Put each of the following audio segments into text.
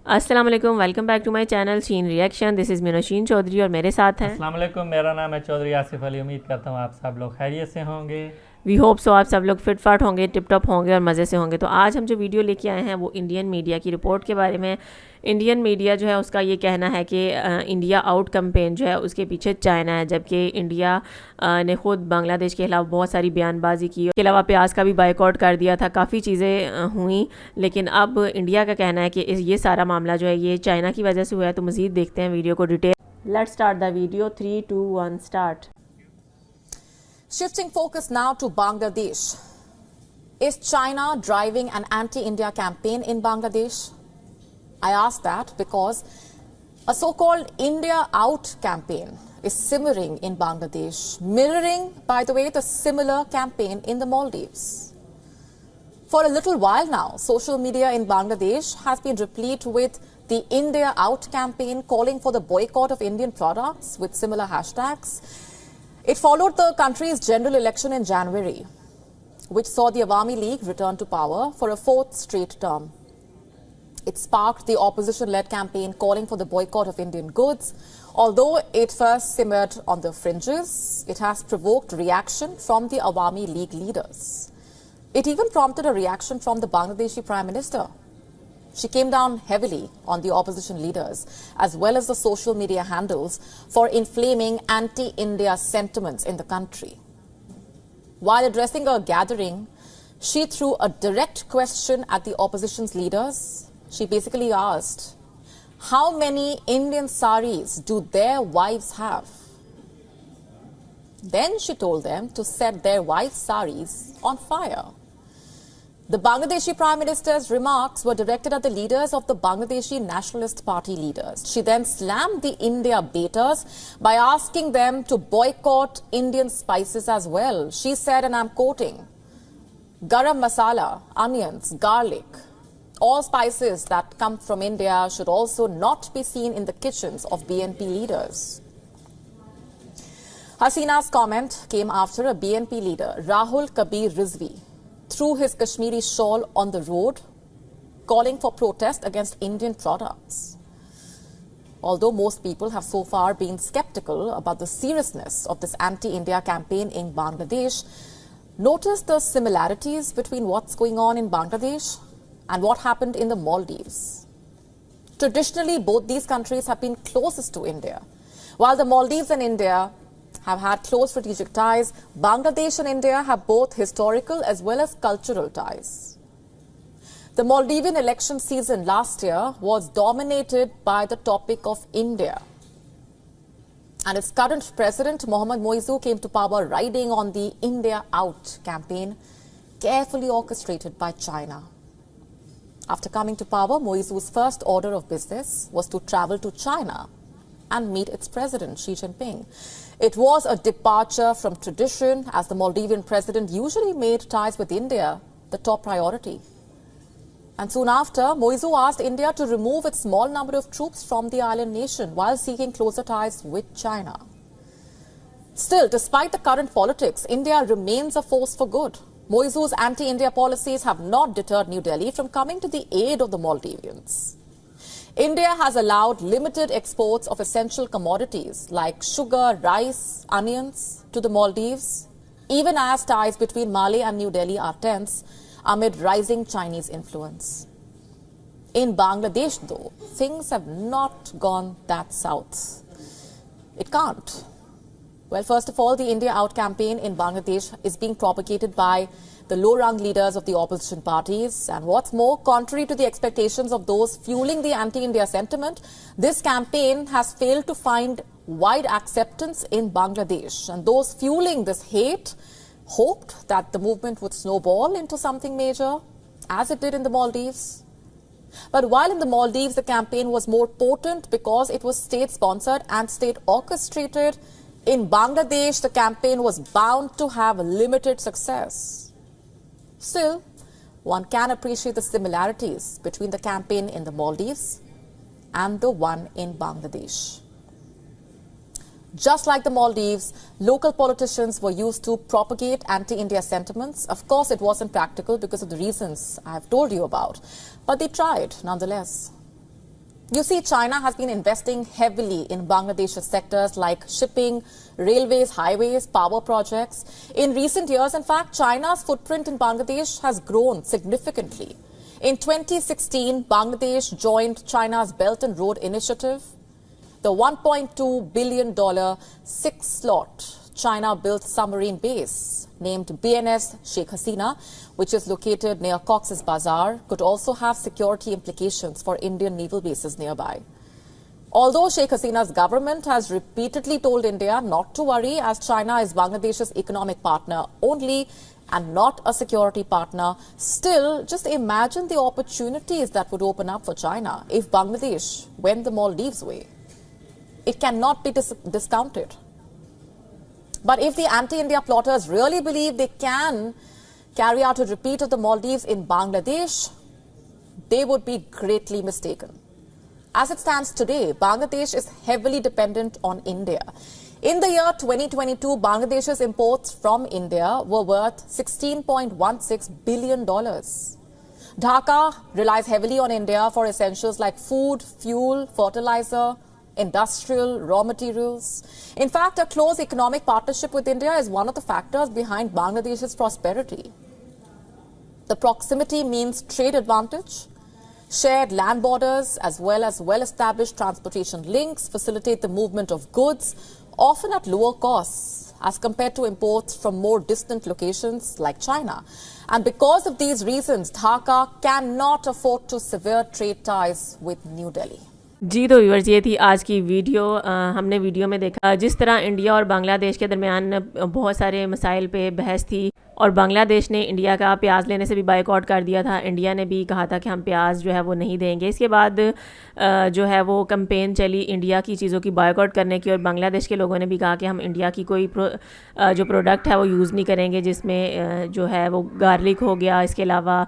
अस्सलाम वालेकुम, welcome back to my channel Sheen reaction. This is Meenasheen Chaudhry और मेरे साथ हैं। अस्सलाम वालेकुम, मेरा नाम है चौधरी आसिफ अली। उम्मीद करता हूँ आप सब लोग खैरियत से होंगे। वी होप सो आप सब लोग फिट फाट होंगे, टिप टॉप होंगे और मज़े से होंगे। तो आज हम जो वीडियो लेके आए हैं वो इंडियन मीडिया की रिपोर्ट के बारे में। इंडियन मीडिया जो है उसका ये कहना है कि इंडिया आउट कैंपेन जो है उसके पीछे चाइना है, जबकि इंडिया ने खुद बांग्लादेश के खिलाफ बहुत सारी बयानबाजी की। इसके अलावा प्याज का भी बाइकआउट कर दिया था, काफ़ी चीज़ें हुई। लेकिन अब इंडिया का कहना है कि ये सारा मामला जो है ये चाइना की वजह से हुआ है। तो मज़ीद देखते हैं वीडियो को detail. Let's start the video. 3 2 1 start. Shifting focus now to Bangladesh. Is China driving an anti-India campaign in Bangladesh? I ask that because a so-called India Out campaign is simmering in Bangladesh, mirroring, by the way, the similar campaign in the Maldives. For a little while now, social media in Bangladesh has been replete with the India Out campaign calling for the boycott of Indian products with similar hashtags. It followed the country's general election in January, which saw the Awami League return to power for a fourth straight term. It sparked the opposition-led campaign calling for the boycott of Indian goods. Although it first simmered on the fringes, it has provoked reaction from the Awami League leaders. It even prompted a reaction from the Bangladeshi Prime Minister. She came down heavily on the opposition leaders as well as the social media handles for inflaming anti-India sentiments in the country. While addressing a gathering, she threw a direct question at the opposition's leaders. She basically asked, how many Indian saris do their wives have? Then she told them to set their wives' saris on fire. The Bangladeshi Prime Minister's remarks were directed at the leaders of the Bangladeshi Nationalist Party leaders. She then slammed the India baiters by asking them to boycott Indian spices as well. She said, and I'm quoting, garam masala, onions, garlic, all spices that come from India should also not be seen in the kitchens of BNP leaders. Hasina's comment came after a BNP leader, Rahul Kabir Rizvi, threw his Kashmiri shawl on the road, calling for protest against Indian products. Although most people have so far been skeptical about the seriousness of this anti-India campaign in Bangladesh, notice the similarities between what's going on in Bangladesh and what happened in the Maldives. Traditionally, both these countries have been closest to India. While the Maldives and India have had close strategic ties, Bangladesh and India have both historical as well as cultural ties. The Maldivian election season last year was dominated by the topic of India. And its current president, Mohammad Moizu, came to power riding on the India Out campaign, carefully orchestrated by China. After coming to power, Moizu's first order of business was to travel to China and meet its president, Xi Jinping. It was a departure from tradition, as the Maldivian president usually made ties with India the top priority. And soon after, Moizu asked India to remove its small number of troops from the island nation while seeking closer ties with China. Still, despite the current politics, India remains a force for good. Moizu's anti-India policies have not deterred New Delhi from coming to the aid of the Maldivians. India has allowed limited exports of essential commodities like sugar, rice, onions to the Maldives, even as ties between Mali and New Delhi are tense amid rising Chinese influence. In Bangladesh, though, things have not gone that south. It can't. Well, first of all, the India Out campaign in Bangladesh is being propagated by the low-rung leaders of the opposition parties. And what's more, contrary to the expectations of those fueling the anti-India sentiment, this campaign has failed to find wide acceptance in Bangladesh. And those fueling this hate hoped that the movement would snowball into something major, as it did in the Maldives. But while in the Maldives, the campaign was more potent because it was state-sponsored and state-orchestrated, in Bangladesh, the campaign was bound to have limited success. Still, one can appreciate the similarities between the campaign in the Maldives and the one in Bangladesh. Just like the Maldives, local politicians were used to propagate anti-India sentiments. Of course, it wasn't practical because of the reasons I have told you about, but they tried nonetheless. You see, China has been investing heavily in Bangladesh's sectors like shipping, railways, highways, power projects. In recent years, in fact, China's footprint in Bangladesh has grown significantly. In 2016, Bangladesh joined China's Belt and Road Initiative. The $1.2 billion six-slot China-built submarine base named BNS Sheikh Hasina, which is located near Cox's Bazar, could also have security implications for Indian naval bases nearby. Although Sheikh Hasina's government has repeatedly told India not to worry, as China is Bangladesh's economic partner only and not a security partner, still, just imagine the opportunities that would open up for China if Bangladesh went the Maldives way. It cannot be discounted. But if the anti-India plotters really believe they can carry out a repeat of the Maldives in Bangladesh, they would be greatly mistaken. As it stands today, Bangladesh is heavily dependent on India. In the year 2022, Bangladesh's imports from India were worth $16.16 billion. Dhaka relies heavily on India for essentials like food, fuel, fertilizer, industrial, raw materials. In fact, a close economic partnership with India is one of the factors behind Bangladesh's prosperity. The proximity means trade advantage, shared land borders, as well-established transportation links facilitate the movement of goods, often at lower costs as compared to imports from more distant locations like China. And because of these reasons, Dhaka cannot afford to sever trade ties with New Delhi. जी तो viewers, ये थी आज की video. हमने video में देखा जिस तरह इंडिया और बांग्लादेश के दरमियान बहुत सारे मसाइल पे बहस थी और बांग्लादेश ने इंडिया का प्याज लेने से भी बायकॉट कर दिया था। इंडिया ने भी कहा था कि हम प्याज जो है वो नहीं देंगे। इसके बाद जो है वो कैंपेन चली इंडिया की चीज़ों की बायकॉट करने की और बांग्लादेश के लोगों ने भी कहा कि हम इंडिया की कोई जो प्रोडक्ट है वो यूज़ नहीं करेंगे, जिसमें जो है वो गार्लिक हो गया, इसके अलावा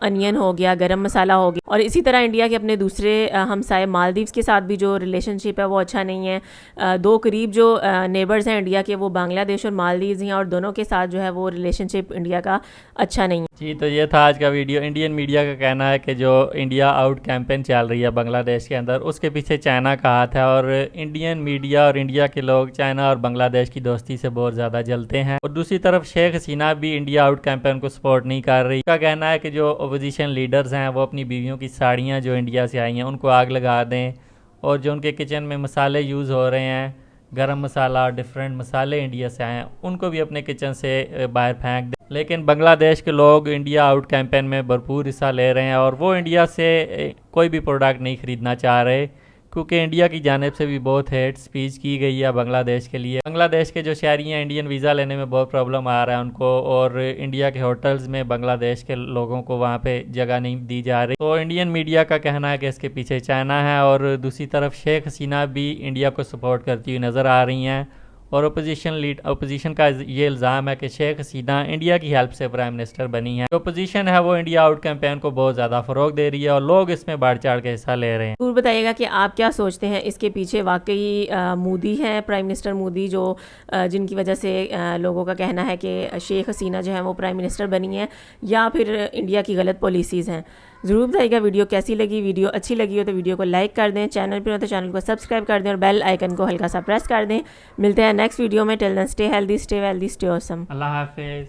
अनियन हो गया, गरम मसाला हो गया। और इसी तरह इंडिया के अपने दूसरे हमसाए मालदीव्स के साथ भी जो रिलेशनशिप है वो अच्छा नहीं है। दो करीब जो नेबर्स हैं इंडिया के, वो बांग्लादेश और मालदीव्स हैं, और दोनों के साथ जो है वो रिलेशनशिप इंडिया का अच्छा नहीं है। जी तो ये था आज का वीडियो। इंडियन मीडिया का कहना है कि जो इंडिया आउट कैंपेन चल रही है बांग्लादेश के अंदर, उसके पीछे चाइना का हाथ है और इंडियन मीडिया और इंडिया के लोग चाइना और बांग्लादेश की दोस्ती से बहुत ज़्यादा जलते हैं। और दूसरी तरफ शेख हसीना भी इंडिया आउट कैंपेन को सपोर्ट नहीं कर रही। उसका कहना है कि जो अपोजिशन लीडर्स हैं वो अपनी बीवियों की साड़ियाँ जो इंडिया से आई हैं उनको आग लगा दें, और जो उनके किचन में मसाले यूज़ हो रहे हैं, गरम मसाला, डिफरेंट मसाले इंडिया से आए हैं, उनको भी अपने किचन से बाहर फेंक दें। लेकिन बांग्लादेश के लोग इंडिया आउट कैंपेन में भरपूर हिस्सा ले रहे हैं और वो इंडिया से कोई भी प्रोडक्ट नहीं ख़रीदना चाह रहे, क्योंकि इंडिया की जानिब से भी बहुत हेट स्पीच की गई है बांग्लादेश के लिए। बांग्लादेश के जो शहरी हैं, इंडियन वीज़ा लेने में बहुत प्रॉब्लम आ रहा है उनको, और इंडिया के होटल्स में बांग्लादेश के लोगों को वहाँ पे जगह नहीं दी जा रही। तो इंडियन मीडिया का कहना है कि इसके पीछे चाइना है, और दूसरी तरफ शेख हसीना भी इंडिया को सपोर्ट करती हुई नज़र आ रही हैं। और अपोजिशन का ये इल्ज़ाम है कि शेख हसीना इंडिया की हेल्प से प्राइम मिनिस्टर बनी है। जो अपोजिशन है वो इंडिया आउट कैंपेन को बहुत ज़्यादा फ़रोग दे रही है और लोग इसमें बढ़ चढ़ के हिस्सा ले रहे हैं। जरूर बताइएगा कि आप क्या सोचते हैं, इसके पीछे वाकई मोदी हैं, प्राइम मिनिस्टर मोदी, जो जिनकी वजह से लोगों का कहना है कि शेख हसीना जो है वो प्राइम मिनिस्टर बनी है, या फिर इंडिया की गलत पॉलिसीज़ हैं। ज़रूर बताइएगा वीडियो कैसी लगी। वीडियो अच्छी लगी हो तो वीडियो को लाइक कर दें, चैनल पर हो तो चैनल को सब्सक्राइब कर दें और बेल आइकन को हल्का सा प्रेस कर दें। मिलते हैं नेक्स्ट वीडियो में। Till then stay healthy, stay wealthy, stay awesome. अल्लाह हाफिज़।